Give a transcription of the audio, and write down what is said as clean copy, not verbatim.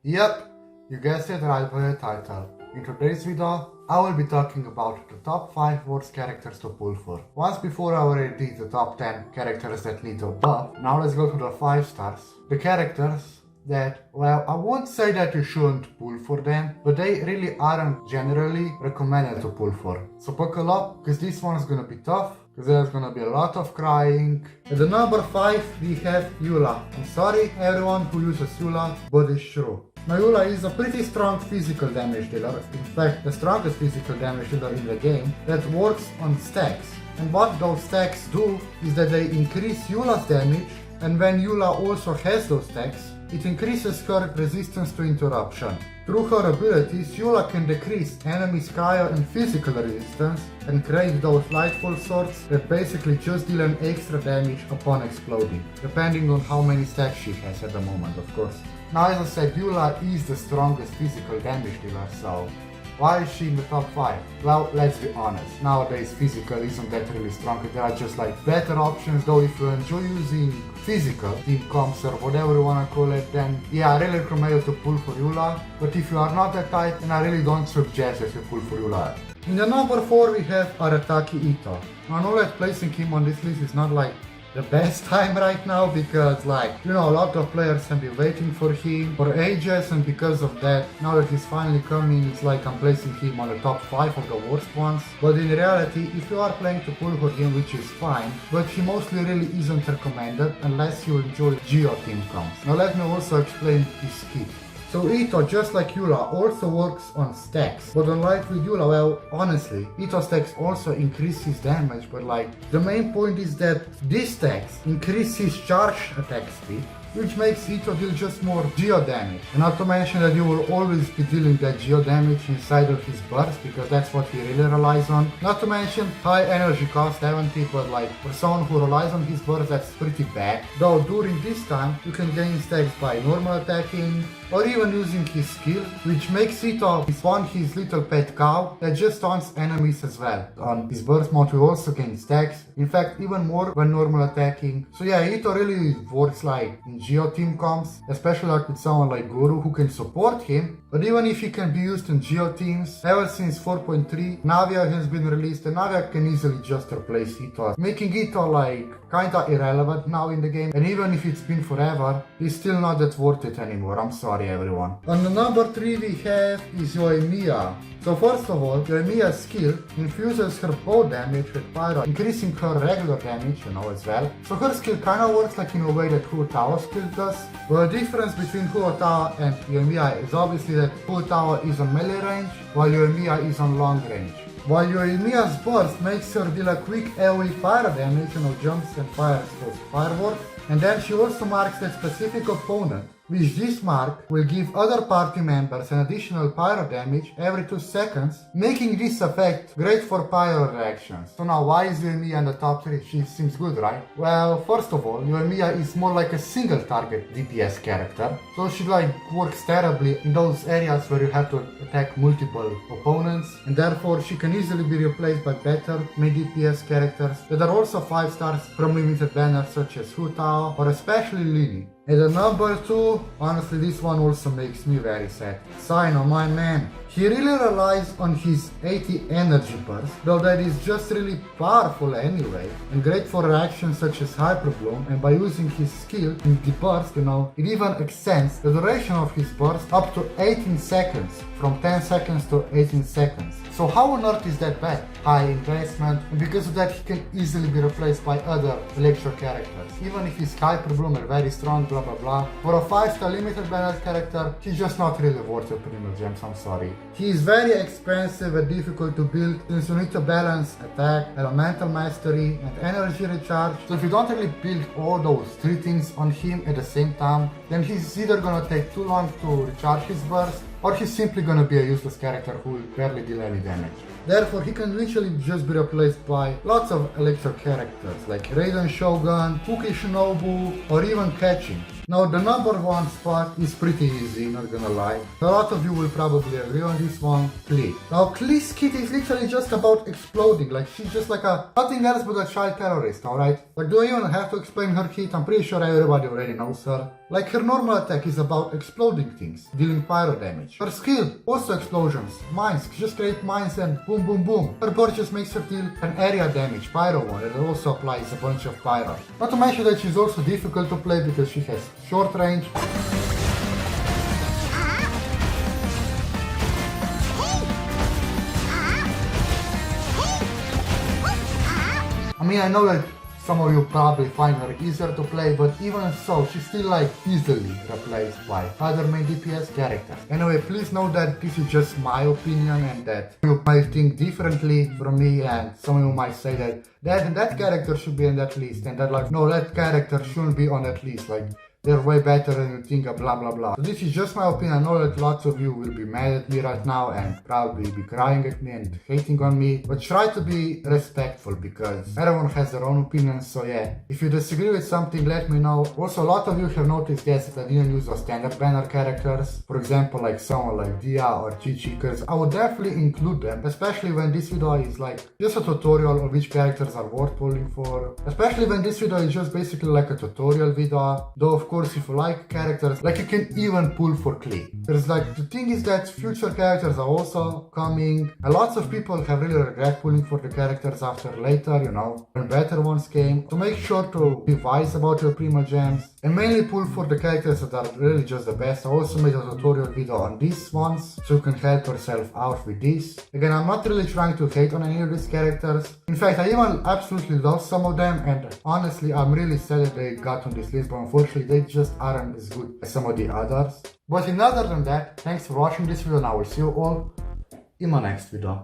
Yep, you guessed it right by the title. In today's video, I will be talking about the top 5 worst characters to pull for. Once before I already did the top 10 characters that need a buff, now let's go to the 5 stars. The characters that, well, I won't say that you shouldn't pull for them, but they really aren't generally recommended to pull for. So buckle up, because this one's gonna be tough, because there's gonna be a lot of crying. At the number 5, we have Eula. I'm sorry everyone who uses Eula, but it's true. Now Eula is a pretty strong physical damage dealer, in fact the strongest physical damage dealer in the game, that works on stacks. And what those stacks do is that they increase Eula's damage, and when Eula also has those stacks, it increases her resistance to interruption. Through her abilities, Eula can decrease enemies' cryo and physical resistance and create those lightfall swords that basically just deal an extra damage upon exploding, depending on how many stacks she has at the moment, of course. Now, as I said, Eula is the strongest physical damage dealer, so why is she in the top 5? Well, let's be honest, nowadays physical isn't that really strong, there are just like better options, though if you enjoy using physical team comps or whatever you wanna call it, then yeah, I really recommend you to pull for Eula, but if you are not that type, then I really don't suggest that you pull for Eula. In the number 4 we have Arataki Ito. I know that placing him on this list is not like the best time right now because, like, you know, a lot of players have been waiting for him for ages, and because of that, now that he's finally coming, it's like I'm placing him on the top 5 of the worst ones. But in reality, if you are planning to pull for him, which is fine, but he mostly really isn't recommended unless you enjoy Geo team comps. Now let me also explain his kit. So Ito, just like Eula, also works on stacks, but unlike with Eula, well, honestly, Ito stacks also increase his damage, but like, the main point is that these stacks increase his charge attack speed, which makes Ito deal just more geo damage. And not to mention that you will always be dealing that geo damage inside of his burst, because that's what he really relies on. Not to mention high energy cost 70, but like for someone who relies on his burst, that's pretty bad. Though during this time you can gain stacks by normal attacking or even using his skill, which makes Ito spawn his little pet cow that just taunts enemies as well. On his burst mode you also gain stacks, in fact even more when normal attacking. So yeah, Ito really works like in Geo team comps, especially like with someone like Guru who can support him. But even if he can be used in Geo teams, ever since 4.3, Navia has been released and Navia can easily just replace Ito, making Ito like kinda irrelevant now in the game. And even if it's been forever, he's still not that worth it anymore, I'm sorry everyone. On the number 3 we have is Yoimiya. So first of all, Yoimiya's skill infuses her bow damage with pyro, increasing her regular damage, you know, as well. So her skill kinda works like in a way that Huotao's skill does. But the difference between Huotao and Yoimiya is obviously that Huotao is on melee range, while Yoimiya is on long range. While Yoimiya's burst makes her deal a quick AoE fire damage, you know, jumps and fires those fireworks, and then she also marks that specific opponent, which this mark will give other party members an additional pyro damage every 2 seconds, making this effect great for pyro reactions. So now why is Yoimiya in the top 3? She seems good, right? Well, first of all, Yoimiya is more like a single target DPS character, so she like works terribly in those areas where you have to attack multiple opponents, and therefore she can easily be replaced by better mid DPS characters that are also 5 stars from limited banners such as Hutao or especially Lily. And the number 2, honestly this one also makes me very sad. Sino, my man. He really relies on his 80 energy burst, though that is just really powerful anyway, and great for reactions such as Hyper Bloom, and by using his skill in the burst, you know, it even extends the duration of his burst up to 18 seconds, from 10 seconds to 18 seconds. So how on earth is that bad? High investment, and because of that he can easily be replaced by other Electro characters. Even if he's Hyper Bloom and very strong, blah blah blah. For a 5-star limited banner character, he's just not really worth your Primogems, I'm sorry. He is very expensive and difficult to build since you need to balance attack, elemental mastery, and energy recharge. So if you don't really build all those 3 things on him at the same time, then he's either gonna take too long to recharge his burst, or he's simply gonna be a useless character who will barely deal any damage. Therefore, he can literally just be replaced by lots of Electro characters like Raiden Shogun, Kuki Shinobu, or even Catching. Now the number 1 spot is pretty easy, not gonna lie. A lot of you will probably agree on this one, Klee. Now Klee's kit is literally just about exploding, like she's just like nothing else but a child terrorist, alright? Like do I even have to explain her kit? I'm pretty sure everybody already knows her. Like her normal attack is about exploding things, dealing pyro damage. Her skill, also explosions, mines, just create mines and boom boom boom. Her board just makes her deal an area damage, pyro one, and it also applies a bunch of pyro. Not to mention that she's also difficult to play because she has short range. I mean, I know that some of you probably find her easier to play, but even so, she's still like easily replaced by other main DPS characters. Anyway, please know that this is just my opinion and that you might think differently from me, and some of you might say that that character should be on that list, and that like, no, that character shouldn't be on that list, like they're way better than you think, blah blah blah. So this is just my opinion. I know that lots of you will be mad at me right now and probably be crying at me and hating on me, but try to be respectful because everyone has their own opinions. So yeah, if you disagree with something, let me know. Also, a lot of you have noticed, yes, that I didn't use those standard banner characters, for example like someone like Dia or Chichi, because I would definitely include them, especially when this video is like just a tutorial of which characters are worth pulling for, especially when this video is just basically like a tutorial video. Though of course, if you like characters, like you can even pull for Klee. There's like, the thing is that future characters are also coming, and lots of people have really regret pulling for the characters after later, you know, when better ones came. So make sure to be wise about your Primogems and mainly pull for the characters that are really just the best. I also made a tutorial video on these ones, so you can help yourself out with this. Again, I'm not really trying to hate on any of these characters. In fact, I even absolutely love some of them, and honestly, I'm really sad that they got on this list, but unfortunately, they just aren't as good as some of the others. But other than that, thanks for watching this video, and I will see you all in my next video.